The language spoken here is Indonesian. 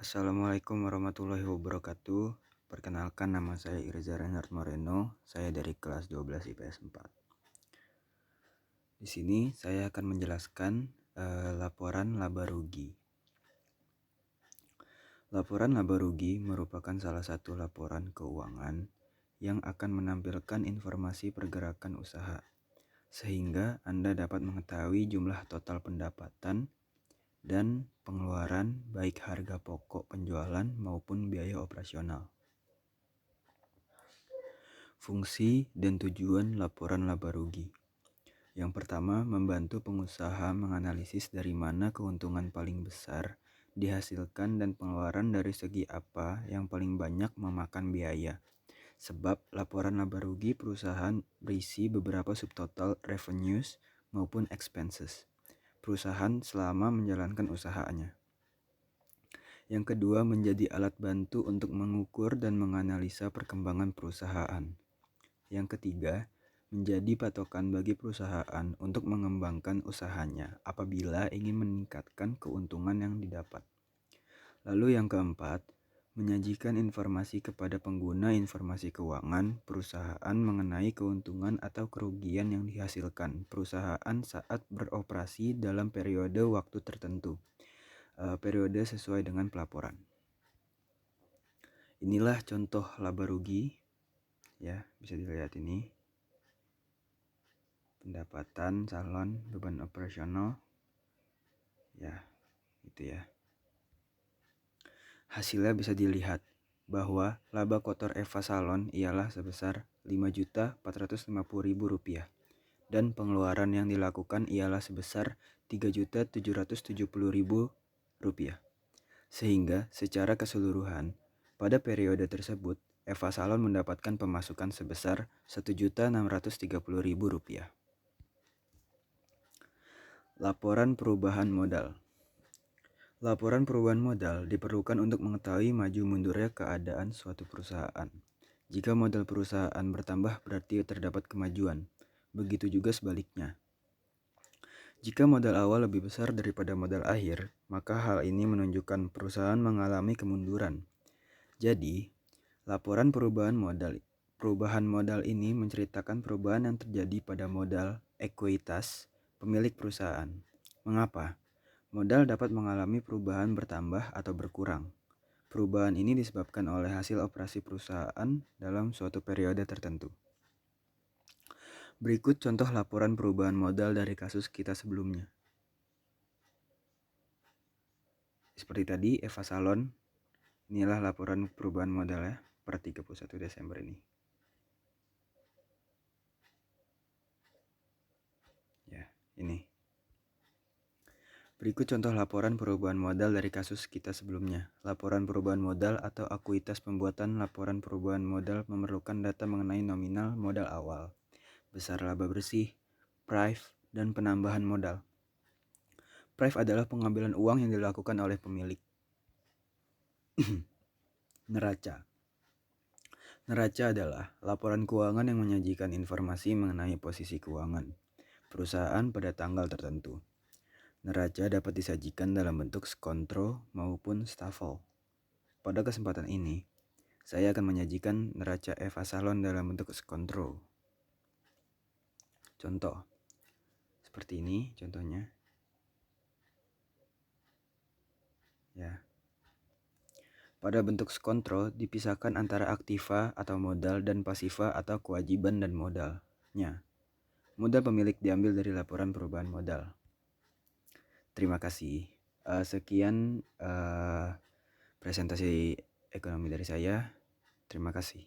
Assalamualaikum warahmatullahi wabarakatuh. Perkenalkan, nama saya Irza Renard Moreno. Saya dari kelas 12 IPS 4. Di sini saya akan menjelaskan laporan laba rugi. Laporan laba rugi merupakan salah satu laporan keuangan yang akan menampilkan informasi pergerakan usaha, sehingga Anda dapat mengetahui jumlah total pendapatan dan pengeluaran baik harga pokok penjualan maupun biaya operasional. Fungsi dan tujuan laporan laba rugi. Yang pertama, membantu pengusaha menganalisis dari mana keuntungan paling besar dihasilkan dan pengeluaran dari segi apa yang paling banyak memakan biaya. Sebab laporan laba rugi perusahaan berisi beberapa subtotal revenues maupun expenses perusahaan selama menjalankan usahanya. Yang kedua, menjadi alat bantu untuk mengukur dan menganalisa perkembangan perusahaan. Yang ketiga, menjadi patokan bagi perusahaan untuk mengembangkan usahanya apabila ingin meningkatkan keuntungan yang didapat. Lalu yang keempat, menyajikan informasi kepada pengguna informasi keuangan perusahaan mengenai keuntungan atau kerugian yang dihasilkan perusahaan saat beroperasi dalam periode waktu tertentu. Periode sesuai dengan pelaporan. Inilah contoh laba rugi, ya, bisa dilihat ini. Pendapatan, salon, beban operasional, ya, gitu ya. Hasilnya bisa dilihat bahwa laba kotor Eva Salon ialah sebesar Rp5.450.000 dan pengeluaran yang dilakukan ialah sebesar Rp3.770.000. Sehingga secara keseluruhan pada periode tersebut Eva Salon mendapatkan pemasukan sebesar Rp1.630.000. Laporan perubahan modal. Laporan perubahan modal diperlukan untuk mengetahui maju mundurnya keadaan suatu perusahaan. Jika modal perusahaan bertambah berarti terdapat kemajuan. Begitu juga sebaliknya. Jika modal awal lebih besar daripada modal akhir, maka hal ini menunjukkan perusahaan mengalami kemunduran. Jadi, laporan perubahan modal ini menceritakan perubahan yang terjadi pada modal ekuitas pemilik perusahaan. Mengapa? Modal dapat mengalami perubahan bertambah atau berkurang. Perubahan ini disebabkan oleh hasil operasi perusahaan dalam suatu periode tertentu. Berikut contoh laporan perubahan modal dari kasus kita sebelumnya. Seperti tadi, Eva Salon. Inilah laporan perubahan modal ya, per 31 Desember ini. Ya, ini. Berikut contoh laporan perubahan modal dari kasus kita sebelumnya. Laporan perubahan modal atau akuitas pembuatan laporan perubahan modal memerlukan data mengenai nominal modal awal, besar laba bersih, prive, dan penambahan modal. Prive adalah pengambilan uang yang dilakukan oleh pemilik. Neraca. Neraca adalah laporan keuangan yang menyajikan informasi mengenai posisi keuangan perusahaan pada tanggal tertentu. Neraca dapat disajikan dalam bentuk skontro maupun stafel. Pada kesempatan ini, saya akan menyajikan neraca Eva Salon dalam bentuk skontro. Contoh, seperti ini contohnya. Ya. Pada bentuk skontro dipisahkan antara aktiva atau modal dan pasiva atau kewajiban dan modalnya. Modal pemilik diambil dari laporan perubahan modal. Terima kasih. Sekian presentasi ekonomi dari saya. Terima kasih.